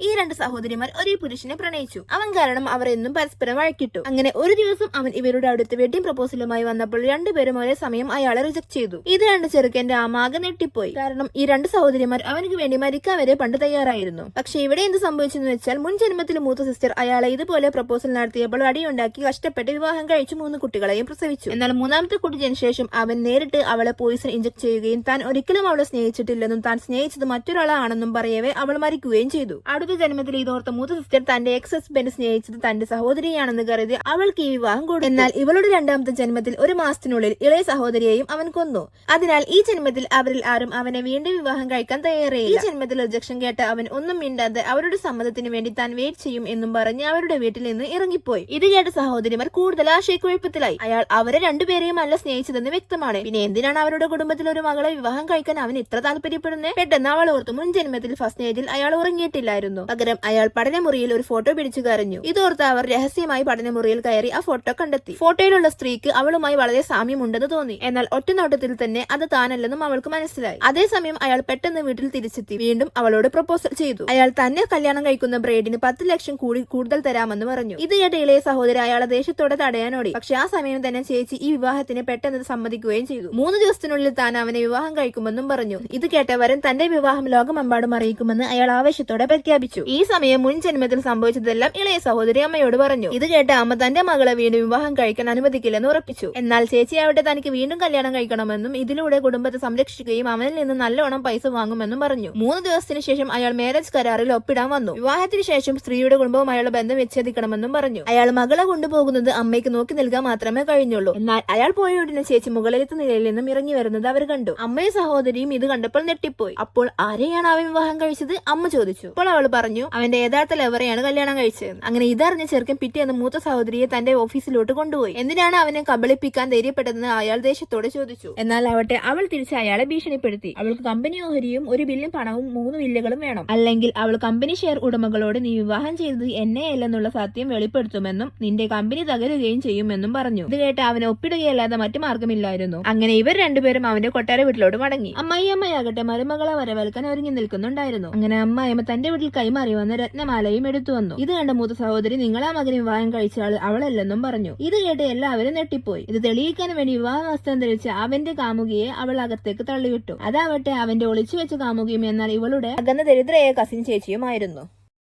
ഈ രണ്ട് സഹോദരിമാർ ഒരേ പുരുഷനെ പ്രണയിച്ചു. അവൻ കാരണം അവർ എന്നും പരസ്പരം വഴക്കിട്ടു. അങ്ങനെ ഒരു ദിവസം അവൻ ഇവരുടെ അടുത്ത് വെഡിങ് പ്രപ്പോസലുമായി വന്നപ്പോൾ രണ്ടുപേരും ഒരേ സമയം അയാളെ റിജക്ട് ചെയ്തു. ഇത് കണ്ട് ചെറുക്കന്റെ ആകെ നെട്ടിപ്പോയി. കാരണം ഈ രണ്ട് സഹോദരിമാർ അവനക്ക് വേണ്ടി മരിക്കാൻ വരെ പണ്ട് തയ്യാറായിരുന്നു. പക്ഷെ ഇവിടെ എന്ത് സംഭവിച്ചെന്ന് വെച്ചാൽ മുൻ ജന്മത്തിൽ മൂത്ത സിസ്റ്റർ അയാളെ ഇതുപോലെ പ്രപ്പോസൽ നടത്തിയപ്പോൾ അടിയുണ്ടാക്കി കഷ്ടപ്പെട്ട് വിവാഹം കഴിച്ചു 3 കുട്ടികളെയും പ്രസവിച്ചു. എന്നാൽ മൂന്നാമത്തെ കുട്ടി ജനിച്ച ശേഷം അവൻ നേരിട്ട് അവളെ പോയിസൺ ഇഞ്ചക്ട് ചെയ്യുകയും താൻ ഒരിക്കലും അവളെ സ്നേഹിച്ചിട്ടില്ലെന്നും താൻ സ്നേഹിച്ചത് മറ്റൊരാളാണെന്നും പറയവേ അവൾ മരിക്കുകയും ചെയ്തു. അടുത്ത ജന്മത്തിൽ ഇതോർത്ത മൂത്ത സിസ്റ്റർ തന്റെ എക്സ് ഹസ്ബൻഡ് സ്നേഹിച്ചത് തന്റെ സഹോദരിയാണെന്ന് കരുതി അവൾക്ക് ഈ വിവാഹം കൊടുത്തു. എന്നാൽ ഇവളുടെ രണ്ടാമത്തെ ജന്മത്തിൽ 1 മാസത്തിനുള്ളിൽ ഇളയ സഹോദരിയെയും അവൻ കൊന്നു. അതിനാൽ ഈ ജന്മത്തിൽ അവരിൽ ആരും അവനെ വീണ്ടും വിവാഹം കഴിക്കാൻ തയ്യാറായില്ല. ഈ ജന്മത്തിൽ റിജക്ഷൻ കേട്ട അവൻ ഒന്നും മിണ്ടാതെ അവരുടെ സമ്മതത്തിന് വേണ്ടി താൻ വെയിറ്റ് ചെയ്യും എന്നും പറഞ്ഞ് അവരുടെ വീട്ടിൽ നിന്ന് ഇറങ്ങിപ്പോയി. ഇത് കേട്ട സഹോദരിമാർ കൂടുതൽ ആശയക്കുഴപ്പത്തിലായി. അയാൾ അവരെ രണ്ടുപേരെയും അല്ല സ്നേഹിച്ചതെന്ന് വ്യക്തമാണ്. പിന്നെ എന്തിനാണ് അവരുടെ കുടുംബത്തിൽ ഒരു മകളെ വിവാഹം കഴിക്കാൻ അവൻ ഇത്ര താല്പര്യപ്പെടുന്നത്? പെട്ടെന്ന് അവൾ ഓർത്തു മുൻ ജന്മത്തിൽ ഫസ്റ്റ് ഏജിൽ അയാൾ ഉറങ്ങിയിട്ടില്ലായിരുന്നു. പകരം അയാൾ പഠനമുറിയിൽ ഒരു ഫോട്ടോ പിടിച്ചു കരഞ്ഞു. ഇതോർത്ത് അവർ രഹസ്യമായി പഠനമുറിയിൽ കയറി ആ ഫോട്ടോ കണ്ടെത്തി. ഫോട്ടോയിലുള്ള സ്ത്രീക്ക് അവളുമായി വളരെ സാമ്യമുണ്ടെന്ന് തോന്നി. എന്നാൽ ഒറ്റനോട്ടത്തിൽ തന്നെ അത് താനല്ലെന്നും അവൾക്ക് മനസ്സിലായി. അതേസമയം അയാൾ പെട്ടെന്ന് വീട്ടിൽ തിരിച്ചെത്തി വീണ്ടും അവളോട് പ്രപ്പോസൽ ചെയ്തു. അയാൾ തന്നെ കല്യാണം കഴിക്കുന്ന ബ്രൈഡിന് 10 ലക്ഷം കൂടുതൽ തരാമെന്ന് പറഞ്ഞു. ഇത് കേട്ട ഇളയ സഹോദരി അയാളെ ദേഷ്യത്തോടെ തടയാനോടി. പക്ഷെ ആ സമയം തന്നെ ചേച്ചി ഈ വിവാഹത്തിന് പെട്ടെന്ന് സമ്മതിക്കുകയും ചെയ്തു. 3 ദിവസത്തിനുള്ളിൽ താൻ അവനെ വിവാഹം കഴിക്കുമെന്നും പറഞ്ഞു. ഇത് കേട്ട വരൻ തന്റെ വിവാഹം ലോകമെമ്പാടും അറിയിക്കുമെന്ന് അയാൾ ആവേശത്തോടെ പ്രഖ്യാപിച്ചു. ഈ സമയം മുൻ ജന്മത്തിൽ സംഭവിച്ചതെല്ലാം ഇളയ സഹോദരി അമ്മയോട് പറഞ്ഞു. ഇത് കേട്ട അമ്മ തന്റെ മകളെ വീണ്ടും വിവാഹം കഴിക്കാൻ അനുവദിക്കില്ലെന്ന് ഉറപ്പിച്ചു. എന്നാൽ ചേച്ചി അവിടെ തനിക്ക് വീണ്ടും കല്യാണം കഴിക്കണമെന്നും ഇതിലൂടെ കുടുംബത്തെ സംരക്ഷിക്കുകയും അവനിൽ നിന്ന് നല്ലോണം പൈസ വാങ്ങുമെന്നും പറഞ്ഞു. 3 ദിവസത്തിന് ശേഷം അയാൾ മാരേജ് കരാറിൽ ഒപ്പിടാൻ വന്നു. വിവാഹത്തിന് ശേഷം സ്ത്രീയുടെ കുടുംബവും അയാളുടെ ബന്ധം വിച്ഛേദിക്കണമെന്നും പറഞ്ഞു. അയാൾ മകളെ കൊണ്ടുപോകുന്നത് അമ്മയ്ക്ക് നോക്കി നൽകാൻ മാത്രമേ കഴിഞ്ഞുള്ളൂ. എന്നാൽ അയാൾ പോയ ഉടനെ ചേച്ചി മുകളിലത്തെ നിലയിൽ നിന്നും ഇറങ്ങി വരുന്നത് അവർ കണ്ടു. അമ്മയും സഹോദരിയും ഇത് കണ്ടപ്പോൾ ഞെട്ടിപ്പോയി. അപ്പോൾ ആരെയാണ് അവൻ വിവാഹം കഴിച്ചത്? അമ്മ ചോദിച്ചു. അപ്പോൾ അവൾ പറഞ്ഞു അവന്റെ യഥാർത്ഥ ലവറെയാണ് കല്യാണം കഴിച്ചത്. അങ്ങനെ ഇതറിഞ്ഞ ചെറുക്കൻ പിറ്റേന്ന് മൂത്ത സഹോദരിയെ തന്റെ ഓഫീസിലോട്ട് കൊണ്ടുപോയി. എന്തിനാണ് അവനെ കബളിപ്പിക്കാൻ ധൈര്യപ്പെട്ടതെന്ന് അയാൾ ദേഷ്യത്തോടെ ചോദിച്ചു. എന്നാൽ ആവട്ടെ അവൾ തിരിച്ച് അയാളെ ഭീഷണിപ്പെടുത്തി. അവൾക്ക് കമ്പനി ഓഹരിയും 1 ബില്യൺ പണവും 3 വില്ലകളും വേണം. അല്ലെങ്കിൽ അവൾ കമ്പനി ഷെയർ ഉടമകളോട് നീ വിവാഹം ചെയ്തത് എന്നെയല്ലെന്നുള്ള സത്യം വെളിപ്പെടുത്തുമെന്നും നിന്റെ കമ്പനി തകരുകയും ചെയ്യുമെന്നും പറഞ്ഞു. ഇത് കേട്ട് അവനെ ഒപ്പിടുകയല്ലാതെ മറ്റു മാർഗമില്ലായിരുന്നു. അങ്ങനെ ഇവർ രണ്ടുപേരും അവന്റെ കൊട്ടാര വീട്ടിലോട്ട് മടങ്ങി. അമ്മയാകട്ടെ മരുമകളെ വരവേൽക്കാൻ ഒരുങ്ങി നിൽക്കുന്നുണ്ടായിരുന്നു. അങ്ങനെ അമ്മായിയമ്മ തന്റെ വീട്ടിൽ കൈമാറി വന്ന രത്നമാലയും എടുത്തു വന്നു. ഇത് കണ്ട മൂത്ത സഹോദരി നിങ്ങളാ മകന് വിവാഹം കഴിച്ച ആൾ അവളല്ലെന്നും പറഞ്ഞു. ഇത് കേട്ട് എല്ലാവരും ഞെട്ടിപ്പോയി. ഇത് തെളിയിക്കാൻ വേണ്ടി വിവാഹ വസ്ത്രം ധരിച്ച് അവന്റെ കാമുകിയെ അവൾ അകത്തേക്ക് തള്ളിവിട്ടു. അതാവട്ടെ അവന്റെ ഒളിച്ചു വെച്ച കാമുകിയും എന്നാൽ ഇവളുടെ അകന്ന ദരിദ്രയായ കസിൻ ചേച്ചിയുമായിരുന്നു.